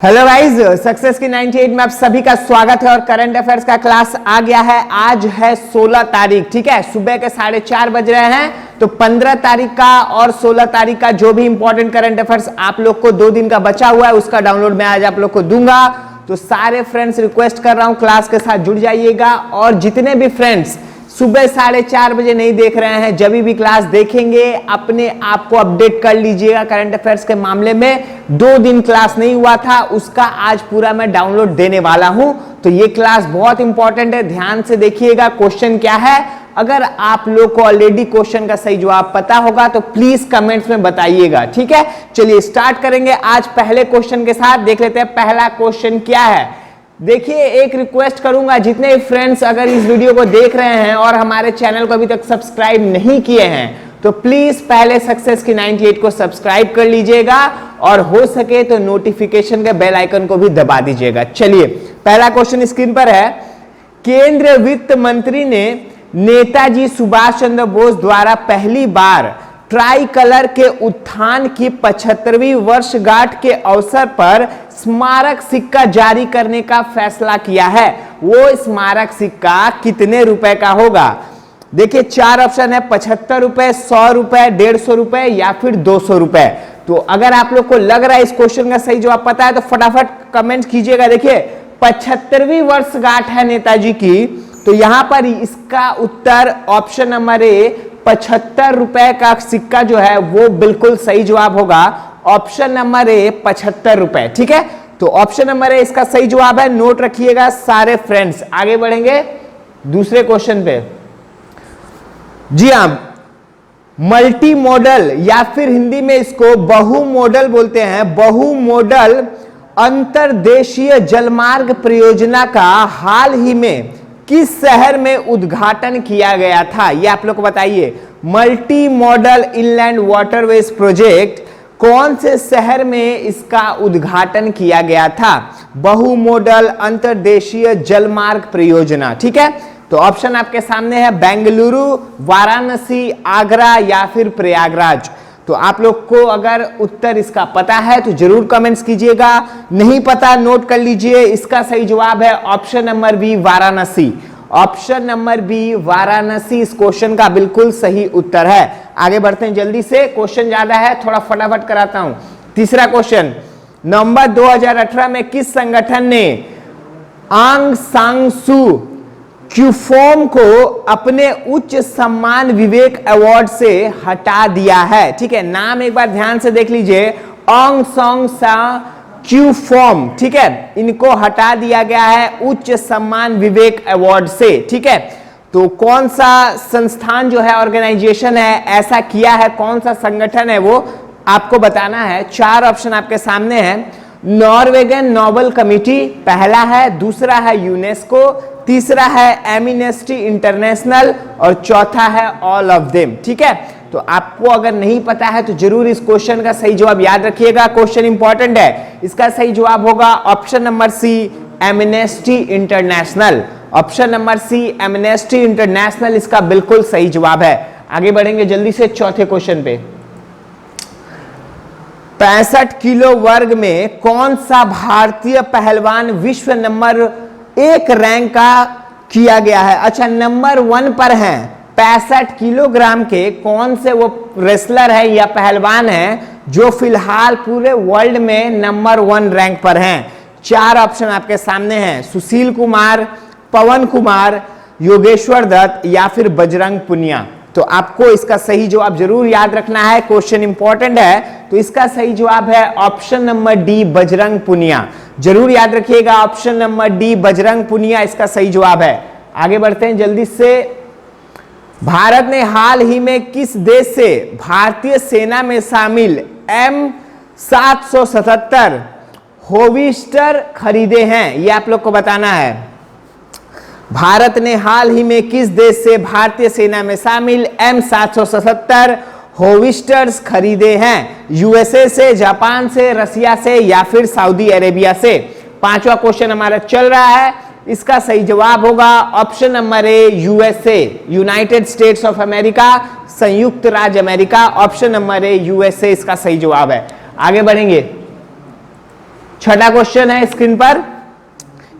Hello guys, success की 98 में आप सभी का स्वागत है और करंट अफेयर्स का क्लास आ गया है। आज है 16 तारीख, ठीक है, सुबह के 4:30 बज रहे हैं। तो 15 तारीख का और 16 तारीख का जो भी इंपॉर्टेंट करंट अफेयर्स आप लोग को 2 दिन का बचा हुआ है उसका डाउनलोड मैं आज आप लोग को दूंगा। तो सारे फ्रेंड्स रिक्वेस्ट कर रहा हूं क्लास के साथ जुड़ जाइएगा और जितने भी फ्रेंड्स सुबह 4:30 बजे नहीं देख रहे हैं, जब भी क्लास देखेंगे अपने आप को अपडेट कर लीजिएगा करंट अफेयर्स के मामले में। 2 दिन क्लास नहीं हुआ था, उसका आज पूरा मैं डाउनलोड देने वाला हूं। तो ये क्लास बहुत इंपॉर्टेंट है, ध्यान से देखिएगा। क्वेश्चन क्या है, अगर आप लोग को ऑलरेडी क्वेश्चन का सही जवाब पता होगा तो प्लीज कमेंट्स में बताइएगा, ठीक है। चलिए स्टार्ट करेंगे आज पहले क्वेश्चन के साथ। देख लेते हैं पहला क्वेश्चन क्या है। देखिए, एक रिक्वेस्ट करूंगा, जितने फ्रेंड्स अगर इस वीडियो को देख रहे हैं और हमारे चैनल को अभी तक सब्सक्राइब नहीं किए हैं तो प्लीज पहले सक्सेस की 98 को सब्सक्राइब कर लीजिएगा और हो सके तो नोटिफिकेशन के बेल आइकन को भी दबा दीजिएगा। चलिए पहला क्वेश्चन स्क्रीन पर है। केंद्रीय वित्त मंत्री ने नेताजी सुभाष चंद्र बोस द्वारा पहली बार ट्राई कलर के उत्थान की 75वीं वर्षगांठ के अवसर पर स्मारक सिक्का जारी करने का फैसला किया है। वो स्मारक सिक्का कितने रुपए का होगा? देखिए 4 ऑप्शन है, 75 रुपए, 100 रुपए, 150 रुपए या फिर 200 रुपए। तो अगर आप लोग को लग रहा है इस क्वेश्चन का सही जवाब पता है तो फटाफट कमेंट कीजिएगा। देखिए 75वीं वर्षगांठ है नेताजी की, तो यहां पर इसका उत्तर ऑप्शन नंबर ए 75 रुपए का सिक्का जो है वो बिल्कुल सही जवाब होगा। ऑप्शन नंबर ए 75 रुपए, ठीक है। तो ऑप्शन नंबर ए इसका सही जवाब है, नोट रखिएगा सारे फ्रेंड्स। आगे बढ़ेंगे दूसरे क्वेश्चन पे। जी हां, मल्टी मॉडल या फिर हिंदी में इसको बहु मॉडल बोलते हैं। बहु मॉडल अंतरदेशीय जलमार्ग परियोजना का हाल ही में किस शहर में उद्घाटन किया गया था, ये आप लोग को बताइए। Multi modal inland waterways project कौन से शहर में इसका उद्घाटन किया गया था? बहु मॉडल अंतरदेशीय जलमार्ग परियोजना, ठीक है। तो ऑप्शन आपके सामने है, बेंगलुरु, वाराणसी, आगरा या फिर प्रयागराज। तो आप लोग को अगर उत्तर इसका पता है तो जरूर कमेंट्स कीजिएगा, नहीं पता नोट कर लीजिए। इसका सही जवाब है option number B, Varanasi. Option number B Varanasi इस क्वेश्चन का बिल्कुल सही उत्तर है। आगे बढ़ते हैं जल्दी से, क्वेश्चन ज्यादा है, थोड़ा फटाफट कराता हूं। तीसरा क्वेश्चन, नवंबर 2018 में किस संगठन ने आंग सांग सू क्यूफोम को अपने उच्च सम्मान विवेक अवार्ड से हटा दिया है? ठीक है, नाम एक बार ध्यान से देख लीजिए, आंग सांग सा क्यूफोम, ठीक है, इनको हटा दिया गया है उच्च सम्मान विवेक अवार्ड से, ठीक है। तो कौन सा संस्थान जो है, ऑर्गेनाइजेशन है, ऐसा किया है, कौन सा संगठन है वो आपको बताना है। 4 ऑप्शन आपके सामने है। नॉर्वेगन नोबेल कमिटी पहला है, दूसरा है यूनेस्को, तीसरा है एमनेस्टी इंटरनेशनल और चौथा है ऑल ऑफ देम, ठीक है। तो आपको अगर नहीं पता है तो जरूर इस क्वेश्चन का सही जवाब याद रखिएगा, क्वेश्चन इंपॉर्टेंट है। इसका सही जवाब होगा option number C, Amnesty International. Option number C, Amnesty International इसका बिल्कुल सही जवाब है। आगे बढ़ेंगे जल्दी से चौथे क्वेश्चन पे। 65 किलो वर्ग में कौन सा भारतीय पहलवान विश्व नंबर 1 रैंक का किया गया है? अच्छा, नंबर 1 पर हैं। 65 किलोग्राम के कौन से वो रेसलर है या पहलवान है जो फिलहाल पूरे वर्ल्ड में नंबर 1 रैंक पर हैं? 4 ऑप्शन आपके सामने हैं, सुशील कुमार, पवन कुमार, योगेश्वर दत्त या फिर बजरंग पुनिया। तो आपको इसका सही जवाब जरूर याद रखना है, क्वेश्चन इंपॉर्टेंट है। तो इसका सही जवाब है option number D, Bajrang Punia. जरूर याद रखिएगा, option number D Bajrang Punia इसका सही जवाब है। आगे बढ़ते हैं जल्दी से। भारत ने हाल ही में किस देश से भारतीय सेना में शामिल M777 होविस्टर खरीदे हैं? ये आप लोग को बताना है। भारत ने हाल ही में किस देश से भारतीय सेना में शामिल M777 होविस्टर्स खरीदे हैं? यूएसए से, जापान से, रसिया से या फिर सऊदी अरेबिया से? 5वां क्वेश्चन हमारा चल रहा है, इसका सही जवाब होगा option number A, USA, United states of America, संयुक्त राज्य अमेरिका। ऑप्शन नंबर ए, यूएसए इसका सही जवाब है। आगे बढ़ेंगे छठा क्वेश्चन है स्क्रीन पर,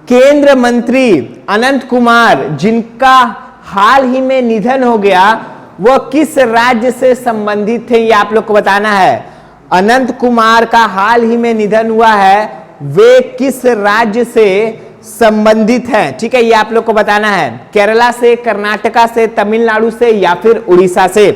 केंद्र मंत्री अनंत कुमार जिनका हाल ही में निधन हो गया वह किस राज्य से संबंधित थे, ये आप लोग को बताना है। अनंत कुमार का हाल ही में निधन हुआ है, वे किस राज्य से संबंधित हैं, ठीक है, ये आप लोग को बताना है। केरला से, कर्नाटका से, तमिलनाडु से या फिर उड़ीसा से।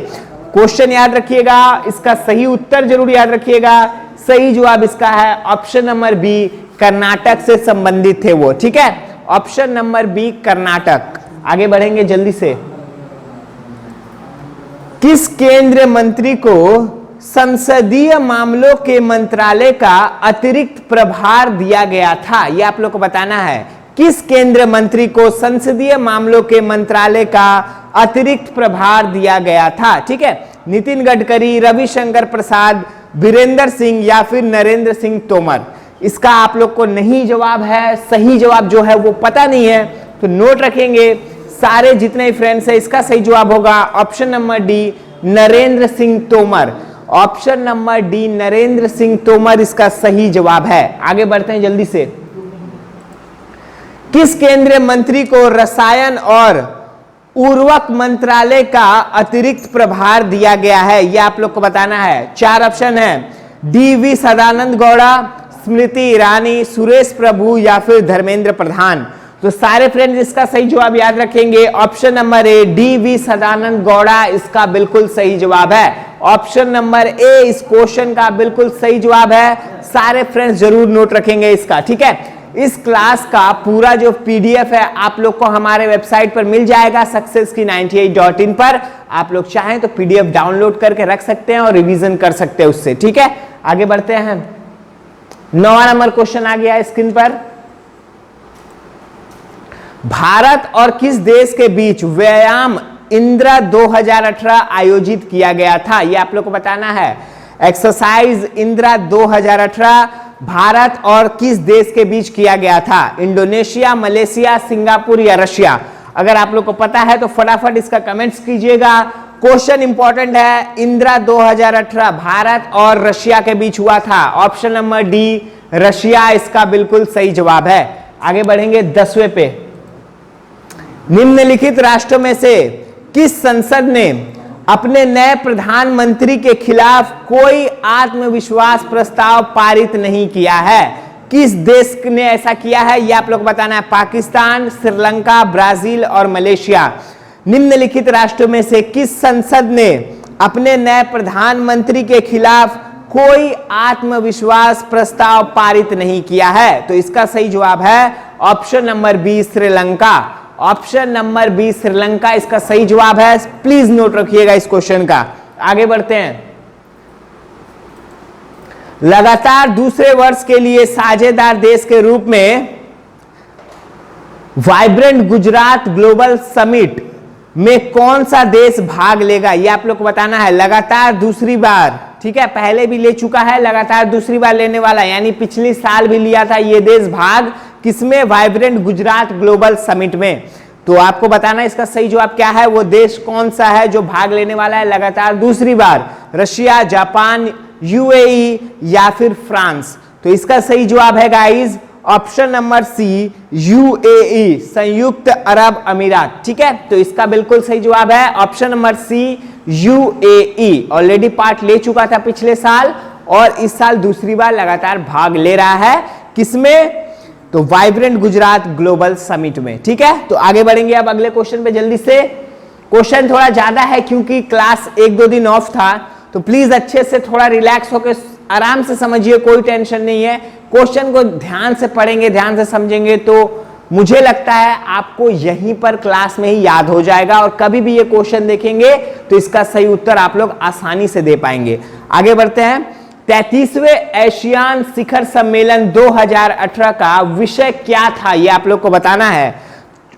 क्वेश्चन याद रखिएगा, इसका सही उत्तर जरूर याद रखिएगा। सही जवाब इसका है ऑप्शन नंबर बी, कर्नाटक से संबंधित थे वो, ठीक है, ऑप्शन नंबर बी कर्नाटक। आगे बढ़ेंगे जल्दी से। किस केंद्रीय मंत्री को संसदीय मामलों के मंत्रालय का अतिरिक्त प्रभार दिया गया था, यह आप लोग को बताना है। किस केंद्रीय मंत्री को संसदीय मामलों के मंत्रालय का अतिरिक्त प्रभार दिया गया था, ठीक है, नितिन गडकरी, रविशंकर प्रसाद, बीरेंद्र सिंह या फिर नरेंद्र सिंह तोमर। इसका आप लोग को नहीं जवाब है, सही जवाब जो है वो पता नहीं है, तो नोट रखेंगे सारे जितने फ्रेंड्स है। इसका सही जवाब होगा option number D, Narendra Singh Tomar. Option number D, Narendra Singh Tomar इसका सही जवाब है। आगे बढ़ते हैं जल्दी से। किस केंद्रीय मंत्री को रसायन और उर्वरक मंत्रालय का अतिरिक्त प्रभार दिया गया है, यह आप लोग को बताना है। चार ऑप्शन है, डी.वी. सदानंद गौड़ा, स्मृति ईरानी, सुरेश प्रभु या फिर धर्मेंद्र प्रधान। तो सारे फ्रेंड्स इसका सही जवाब याद रखेंगे, option number A, D V. Sadananda Gowda इसका बिल्कुल सही जवाब है। ऑप्शन नंबर ए इस क्वेश्चन का बिल्कुल सही जवाब है। सारे फ्रेंड्स जरूर नोट रखेंगे इसका, ठीक है। इस क्लास का पूरा जो पीडीएफ है आप लोग को हमारे वेबसाइट पर मिल जाएगा successkey98.in पर। आप लोग चाहें तो पीडीएफ डाउनलोड करके रख सकते हैं और रिवीजन कर सकते हैं उससे, ठीक है। आगे बढ़ते हैं। 9वां नंबर क्वेश्चन आ गया है स्क्रीन पर। भारत और किस देश के बीच व्यायाम इंदिरा 2018 आयोजित किया गया था, यह आप लोग को बताना है। एक्सरसाइज इंदिरा 2018 भारत और किस देश के बीच किया गया था, इंडोनेशिया, मलेशिया, सिंगापुर या रशिया। अगर आप लोग को पता है तो फटाफट इसका कमेंट्स कीजिएगा। क्वेश्चन इंपॉर्टेंट है, इंदिरा 2018 भारत और रशिया के बीच हुआ था। ऑप्शन नंबर डी, रशिया इसका बिल्कुल सही जवाब है। आगे बढ़ेंगे 10वें पे। निम्नलिखित राष्ट्रों में से किस संसद ने अपने नए प्रधानमंत्री के खिलाफ कोई आत्मविश्वास प्रस्ताव पारित नहीं किया है? किस देश ने ऐसा किया है यह आप लोग बताना है। पाकिस्तान, श्रीलंका, ब्राजील और मलेशिया। निम्नलिखित राष्ट्रों में से किस संसद ने अपने नए प्रधानमंत्री के खिलाफ कोई आत्मविश्वास प्रस्ताव पारित नहीं किया है? तो इसका सही जवाब है option number B, Sri Lanka. Option number B, Sri Lanka इसका सही जवाब है। प्लीज नोट रखिएगा इस क्वेश्चन का। आगे बढ़ते हैं। लगातार दूसरे वर्ष के लिए साझेदार देश के रूप में वाइब्रेंट गुजरात ग्लोबल समिट में कौन सा देश भाग लेगा, यह आप लोग को बताना है। लगातार दूसरी बार, ठीक है, पहले भी ले चुका है, लगातार दूसरी बार लेने वाला, यानी पिछली साल भी लिया था ये देश भाग, किसमें? वाइब्रेंट गुजरात ग्लोबल समिट में। तो आपको बताना इसका सही जवाब क्या है, वो देश कौन सा है जो भाग लेने वाला है लगातार दूसरी बार। रशिया, जापान, यूएई या फिर फ्रांस। तो इसका सही जवाब है guys option number C, UAE, संयुक्त अरब अमीरात। ठीक है, तो इसका बिल्कुल सही जवाब है option number C, UAE. Already part ले चुका था पिछले साल और इस साल दूसरी बार लगातार भाग ले रहा है। किसमें? तो वाइब्रेंट गुजरात ग्लोबल समिट में। ठीक है, तो आगे बढ़ेंगे अब अगले क्वेश्चन पे जल्दी से। क्वेश्चन थोड़ा ज्यादा है क्योंकि क्लास 1-2 दिन ऑफ था, तो प्लीज अच्छे से थोड़ा रिलैक्स होकर आराम से समझिए, कोई टेंशन नहीं है। क्वेश्चन को ध्यान से पढ़ेंगे, ध्यान से समझेंगे तो मुझे लगता है आपको यहीं पर क्लास में ही याद हो जाएगा और कभी भी ये क्वेश्चन देखेंगे तो इसका सही उत्तर आप लोग आसानी से दे पाएंगे। आगे बढ़ते हैं। 33वें एशियान शिखर सम्मेलन 2018 का विषय क्या था, ये आप लोग को बताना है।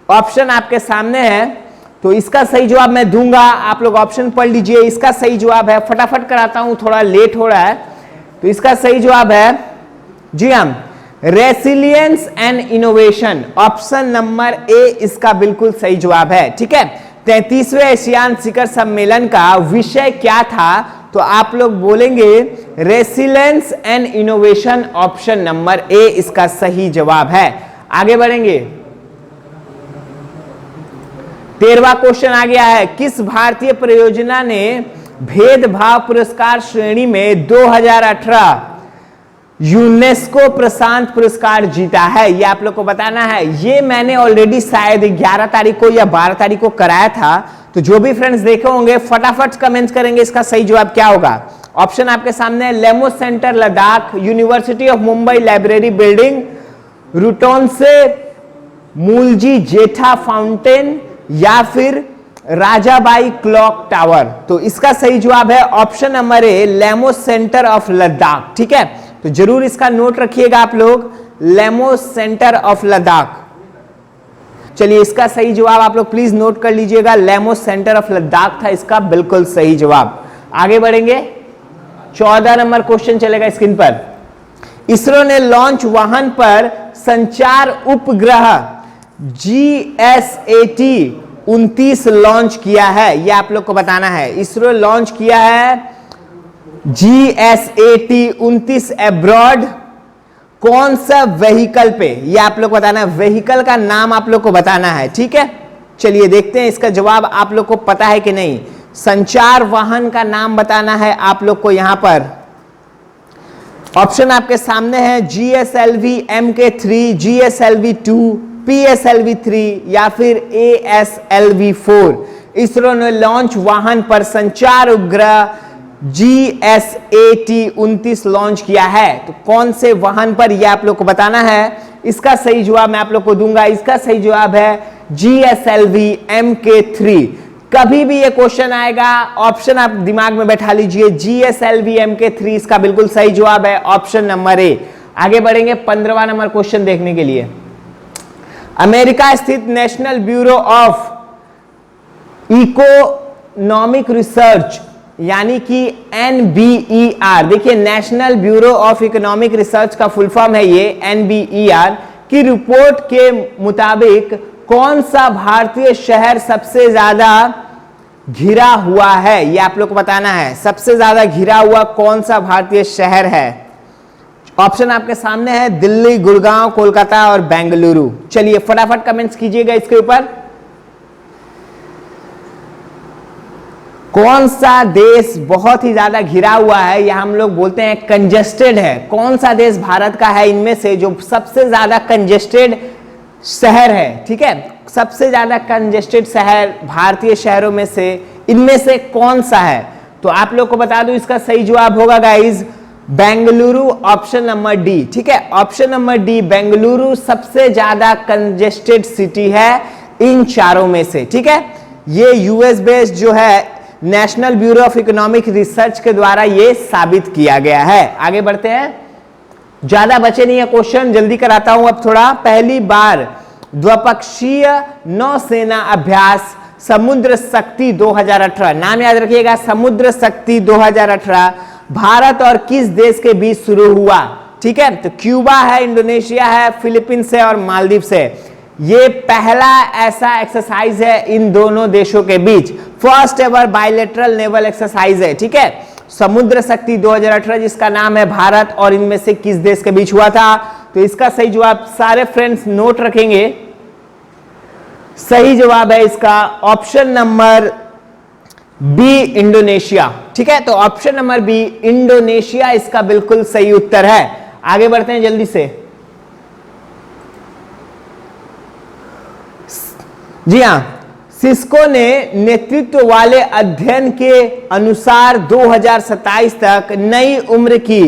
ऑप्शन आपके सामने है, तो इसका सही जवाब मैं दूंगा, आप लोग ऑप्शन पढ़ लीजिए। इसका सही जवाब है, फटाफट कराता हूं, थोड़ा लेट हो रहा है। तो इसका सही जवाब है, जी हम, resilience and innovation. Option number A इसका बिल्कुल सही जवाब है। ठीक है, 33वें एशियान शिखर सम्मेलन का विषय क्या था? तो आप लोग बोलेंगे resilience and innovation, option number A इसका सही जवाब है। आगे बढ़ेंगे, 13वां क्वेश्चन आ गया है, किस भारतीय परियोजना ने भेदभाव पुरस्कार श्रेणी में 2018 यूनेस्को प्रशांत पुरस्कार जीता है? ये आप लोग को बताना है। ये मैंने ऑलरेडी शायद 11 तारीख को या 12 तारीख को कराया था, तो जो भी फ्रेंड्स देखे होंगे फटाफट कमेंट करेंगे इसका सही जवाब क्या होगा। ऑप्शन आपके सामने है, Lamo centre Ladakh, university of Mumbai library building, Ruttonsee Mulji Jetha fountain, या फिर राजाबाई क्लॉक टावर। तो इसका सही जवाब है option number A, Lamo centre of Ladakh. ठीक है, तो जरूर इसका नोट रखिएगा आप लोग, लेमो सेंटर ऑफ लद्दाख। चलिए इसका सही जवाब आप लोग प्लीज नोट कर लीजिएगा, लेमो सेंटर ऑफ लद्दाख था इसका बिल्कुल सही जवाब। आगे बढ़ेंगे, 14 नंबर क्वेश्चन चलेगा स्क्रीन पर। इसरो ने लॉन्च वाहन पर संचार उपग्रह GSAT 29 लॉन्च किया है, यह आप लोग को बताना है। इसरो लॉन्च किया है GSAT 29 एब्रॉड, कौन सा व्हीकल पे, यह आप लोग को बताना है। व्हीकल का नाम आप लोग को बताना है, ठीक है। चलिए देखते हैं इसका जवाब आप लोग को पता है कि नहीं। संचार वाहन का नाम बताना है आप लोग को। यहां पर ऑप्शन आपके सामने है, GSLV MK3, GSLV 2, PSLV 3 या फिर ASLV 4। इसरो ने लॉन्च वाहन पर संचार उपग्रह GSAT 29 लॉन्च किया है, तो कौन से वाहन पर यह आप लोग को बताना है। इसका सही जवाब मैं आप लोग को दूंगा, इसका सही जवाब है GSLV MK3। कभी भी ये क्वेश्चन आएगा, ऑप्शन आप दिमाग में बैठा लीजिए, GSLV MK3 इसका बिल्कुल सही जवाब है, ऑप्शन नंबर ए। आगे बढ़ेंगे 15वां नंबर क्वेश्चन देखने के लिए। अमेरिका स्थित national bureau of economic research यानी कि NBER, देखिए national bureau of economic research का फुल फॉर्म है ये NBER की रिपोर्ट के मुताबिक कौन सा भारतीय शहर सबसे ज्यादा घिरा हुआ है, ये आप लोग को बताना है। सबसे ज्यादा घिरा हुआ कौन सा भारतीय शहर है। ऑप्शन आपके सामने है, दिल्ली, गुड़गांव, कोलकाता और बेंगलुरु। चलिए फटाफट कमेंट्स कीजिएगा इसके ऊपर। कौन सा देश बहुत ही ज्यादा घिरा हुआ है, या हम लोग बोलते हैं कंजेस्टेड है, कौन सा देश भारत का है इनमें से जो सबसे ज्यादा कंजेस्टेड शहर है। ठीक है, सबसे ज्यादा कंजेस्टेड शहर भारतीय शहरों में से इनमें से कौन सा है। तो आप लोग को बता दूं इसका सही जवाब होगा guys Bengaluru, option number D. ठीक है, ऑप्शन नंबर डी बेंगलुरु सबसे ज्यादा कंजेस्टेड सिटी है इन चारों में से। ठीक है, ये यूएस बेस्ड जो है national bureau of economic research के द्वारा ये साबित किया गया है। आगे बढ़ते हैं, ज्यादा बचे नहीं है क्वेश्चन, जल्दी कराता हूं अब थोड़ा। पहली बार द्विपक्षीय नौसेना अभ्यास समुद्र शक्ति 2018, नाम याद रखिएगा समुद्र शक्ति 2018 भारत और किस देश के बीच शुरू हुआ। ठीक है, तो क्यूबा है, इंडोनेशिया है, फिलीपींस है और मालदीव से। ये पहला ऐसा एक्सरसाइज है इन दोनों देशों के बीच, first ever bilateral naval exercise है। ठीक है, समुद्र शक्ति 2018 जिसका नाम है भारत और इनमें से किस देश के बीच हुआ था। तो इसका सही जवाब सारे फ्रेंड्स नोट रखेंगे, सही जवाब है इसका ऑप्शन नंबर बी इंडोनेशिया। ठीक है, तो ऑप्शन नंबर बी इंडोनेशिया इसका बिल्कुल सही उत्तर है। आगे बढ़ते हैं जल्दी से। जी हां, सिस्को ने नेतृत्व वाले अध्ययन के अनुसार 2027 तक नई उम्र की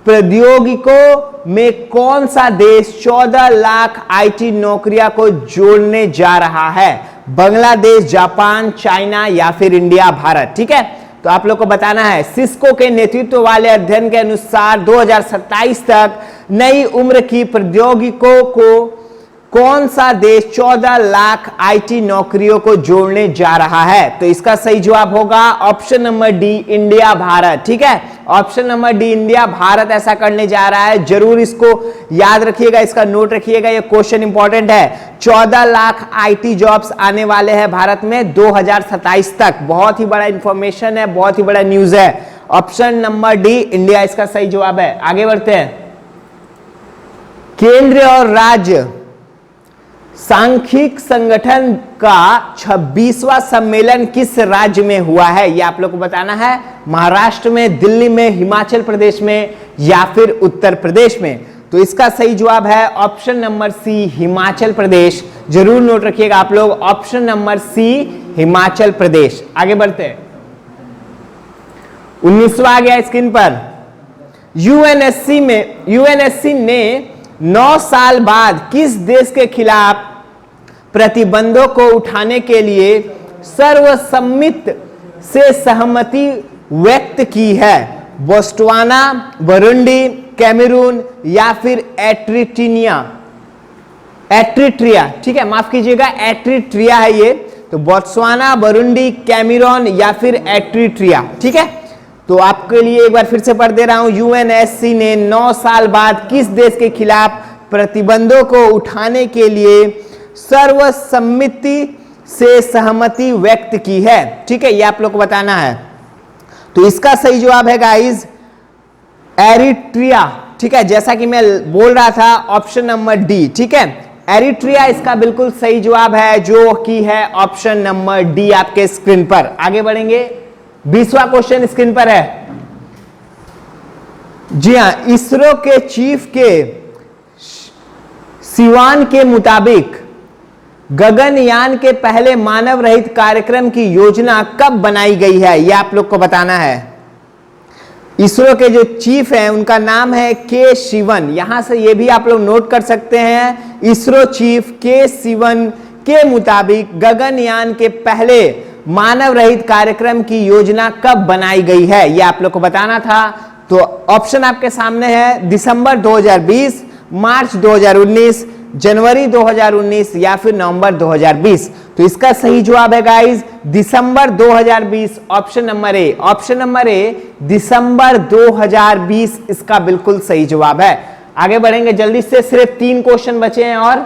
प्रौद्योगिकों में कौन सा देश 14 लाख IT नौकरियां को जोड़ने जा रहा है। बांग्लादेश, जापान, चाइना या फिर इंडिया, भारत। ठीक है, तो आप लोग को बताना है सिस्को के नेतृत्व वाले अध्ययन के अनुसार 2027 तक नई उम्र की प्रौद्योगिकों को कौन सा देश 14 लाख आईटी नौकरियों को जोड़ने जा रहा है? तो इसका सही जवाब होगा option number D, India, Bharat. ठीक है, option number D, India, Bharat ऐसा करने जा रहा है। जरूर इसको याद रखिएगा, इसका नोट रखिएगा, ये क्वेश्चन इंपॉर्टेंट है। 14 लाख आईटी जॉब्स आने वाले हैं भारत में 2027 तक। बहुत ही बड़ा इंफॉर्मेशन है, बहुत ही बड़ा न्यूज है। ऑप्शन नंबर डी, इंडिया, इसका सही जवाब है। आगे बढ़ते हैं। केंद्र और राज्य सांख्यिक संगठन का 26वां सम्मेलन किस राज्य में हुआ है? यह आप लोग को बताना है। महाराष्ट्र में, दिल्ली में, हिमाचल प्रदेश में या फिर उत्तर प्रदेश में? तो इसका सही जवाब है ऑप्शन नंबर सी, हिमाचल प्रदेश। जरूर नोट रखिएगा आप लोग, ऑप्शन नंबर सी, हिमाचल प्रदेश। आगे बढ़ते हैं। 19वां आ गया स्क्रीन पर। यूएनएससी ने 9 साल बाद किस देश के खिलाफ प्रतिबंधों को उठाने के लिए सर्वसम्मति से सहमति व्यक्त की है? बोस्टवाना, बुरुंडी, कैमरून या फिर एट्रिट्रिया? ठीक है, माफ कीजिएगा, एट्रिट्रिया है ये। तो बोत्सवाना, बुरुंडी, कैमरून या फिर एट्रिट्रिया? ठीक है, तो आपके लिए एक बार फिर से पढ़ दे रहा हूं। यूएनएससी ने 9 साल बाद किस देश के खिलाफ प्रतिबंधों को उठाने के लिए सर्वसम्मति से सहमति व्यक्त की है? ठीक है, ये आप लोग को बताना है। तो इसका सही जवाब है गाइस एरिट्रिया। ठीक है, जैसा कि मैं बोल रहा था, ऑप्शन नंबर डी। ठीक है, एरिट्रिया इसका बिल्कुल सही जवाब है, जो कि है ऑप्शन नंबर डी आपके स्क्रीन पर। आगे बढ़ेंगे। 20वां क्वेश्चन स्क्रीन पर है। जी हां, इसरो के चीफ के सिवान के मुताबिक गगनयान के पहले मानव रहित कार्यक्रम की योजना कब बनाई गई है? यह आप लोग को बताना है। इसरो के जो चीफ हैं उनका नाम है के शिवन। यहां से ये भी आप लोग नोट कर सकते हैं। इसरो चीफ के शिवन के मुताबिक गगनयान के पहले मानव रहित कार्यक्रम की योजना कब बनाई गई है? यह आप लोग को बताना था। तो ऑप्शन आपके सामने है, दिसंबर 2020, मार्च 2019, जनवरी 2019 या फिर नवंबर 2020। तो इसका सही जवाब है गाइस दिसंबर 2020, option number A. Option number A, दिसंबर 2020 इसका बिल्कुल सही जवाब है। आगे बढ़ेंगे जल्दी से, सिर्फ 3 क्वेश्चन बचे हैं और।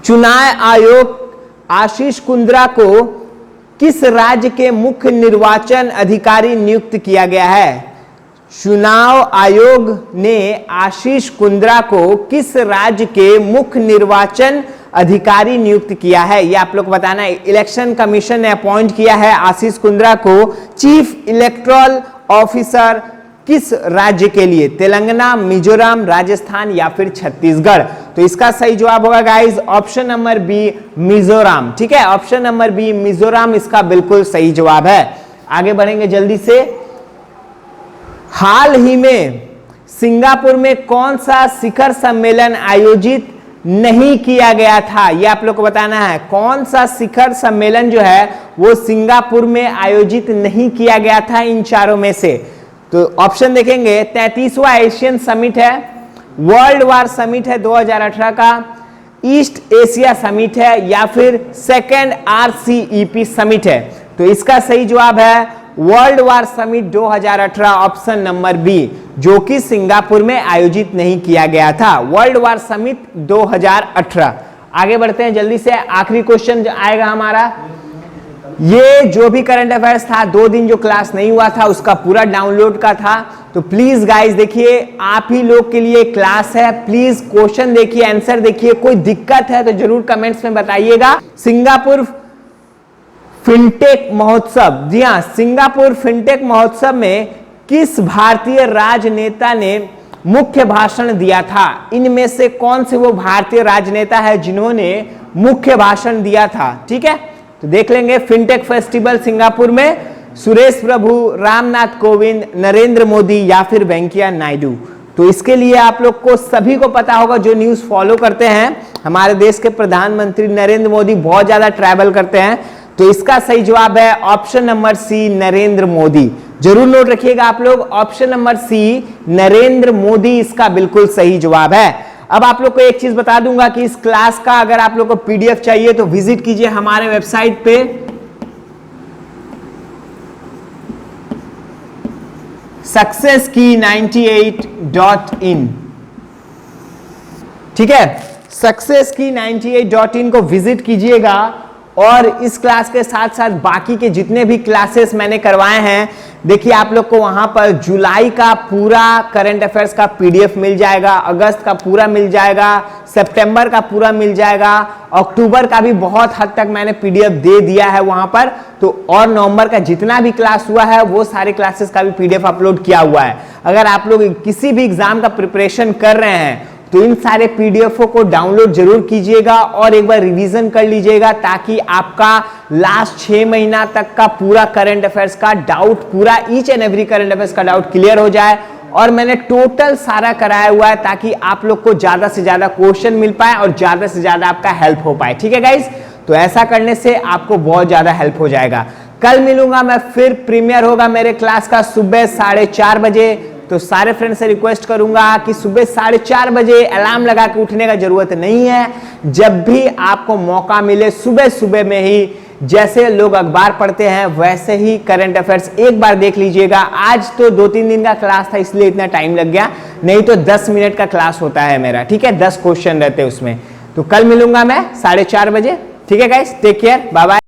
चुनाव आयोग आशीष कुंद्रा को किस राज्य के मुख्य निर्वाचन अधिकारी नियुक्त किया गया है? चुनाव आयोग ने आशीष कुंद्रा को किस राज्य के मुख्य निर्वाचन अधिकारी नियुक्त किया है? यह आप लोग को बताना है। इलेक्शन कमीशन ने अपॉइंट किया है आशीष कुंद्रा को चीफ इलेक्टोरल ऑफिसर किस राज्य के लिए? तेलंगाना, मिजोरम, राजस्थान या फिर छत्तीसगढ़? तो इसका सही जवाब होगा guys option number B, Mizoram. ठीक है, ऑप्शन नंबर बी, मिजोरम इसका बिल्कुल सही जवाब है। आगे बढ़ेंगे जल्दी से। हाल ही में सिंगापुर में कौन सा शिखर सम्मेलन आयोजित नहीं किया गया था? यह आप लोग को बताना है। कौन सा शिखर सम्मेलन जो है वो सिंगापुर में आयोजित नहीं किया गया था इन चारों में से? तो ऑप्शन देखेंगे, 33वां एशियन समिट है, वर्ल्ड वार समिट है 2018 का, ईस्ट एशिया समिट है या फिर सेकेंड RCEP समिट है? तो इसका सही जवाब है world war summit 2018, option number B, जो कि सिंगापुर में आयोजित नहीं किया गया था। World war summit 2018। आगे बढ़ते हैं जल्दी से, आखिरी क्वेश्चन आएगा हमारा। ये जो भी करंट अफेयर्स था, 2 दिन जो क्लास नहीं हुआ था उसका पूरा डाउनलोड का था। तो प्लीज गाइस देखिए, आप ही लोग के लिए क्लास है। प्लीज क्वेश्चन देखिए, आंसर देखिए। कोई दिक्कत है तो जरूर कमेंट्स में बताइएगा। सिंगापुर फिनटेक महोत्सव, जी हाँ, सिंगापुर फिनटेक महोत्सव में किस भारतीय राजनेता ने मुख्य भाषण दिया था? इनमें से कौन से वो भारतीय राजनेता है जिन्होंने मुख्य भाषण दिया था? ठीक है, तो देख लेंगे। फिनटेक फेस्टिवल सिंगापुर में सुरेश प्रभु, रामनाथ कोविंद, नरेंद्र मोदी या फिर वेंकैया नायडू? तो इसके लिए आप लोग को सभी को पता होगा, जो न्यूज फॉलो करते हैं, हमारे देश के प्रधानमंत्री नरेंद्र मोदी बहुत ज्यादा ट्रैवल करते हैं। तो इसका सही जवाब है option number C, Narendra Modi. जरूर नोट रखिएगा आप लोग, option number C, Narendra Modi इसका बिल्कुल सही जवाब है। अब आप लोग को एक चीज बता दूंगा कि इस क्लास का अगर आप लोग को पीडीएफ चाहिए तो विजिट कीजिए हमारे वेबसाइट पे successkey98.in। ठीक है, successkey98.in को विजिट कीजिएगा और इस क्लास के साथ साथ बाकी के जितने भी क्लासेस मैंने करवाए हैं, देखिए आप लोग को वहां पर जुलाई का पूरा करंट अफेयर्स का पीडीएफ मिल जाएगा, अगस्त का पूरा मिल जाएगा, सितंबर का पूरा मिल जाएगा, अक्टूबर का भी बहुत हद तक मैंने पीडीएफ दे दिया है वहां पर, तो और नवंबर का जितना भी क्लास हुआ है वो सारे क्लासेस का भी पीडीएफ अपलोड किया हुआ है। अगर आप लोग किसी भी एग्जाम का प्रिपरेशन कर रहे हैं तो इन सारे पीडीएफओ को डाउनलोड जरूर कीजिएगा और एक बार रिवीजन कर लीजिएगा, ताकि आपका लास्ट 6 महीना तक का पूरा करंट अफेयर्स का डाउट, पूरा each and every current affairs का डाउट क्लियर हो जाए। और मैंने टोटल सारा कराया हुआ है ताकि आप लोग को ज्यादा से ज्यादा क्वेश्चन मिल पाए और ज्यादा से ज्यादा आपका हेल्प हो पाए। ठीक है गाइज, तो ऐसा करने से आपको बहुत ज्यादा हेल्प हो जाएगा। कल मिलूंगा मैं, फिर प्रीमियर होगा मेरे क्लास का सुबह 4:30 बजे। तो सारे फ्रेंड से रिक्वेस्ट करूंगा कि सुबह 4:30 बजे अलार्म लगा के उठने का जरूरत नहीं है। जब भी आपको मौका मिले सुबह सुबह में ही, जैसे लोग अखबार पढ़ते हैं वैसे ही करंट अफेयर्स एक बार देख लीजिएगा। आज तो 2-3 दिन का क्लास था इसलिए इतना टाइम लग गया, नहीं तो 10 मिनट का क्लास होता है मेरा। ठीक है, 10 क्वेश्चन रहते हैं उसमें। तो कल मिलूंगा मैं 4:30 बजे। ठीक है guys, take care, bye bye.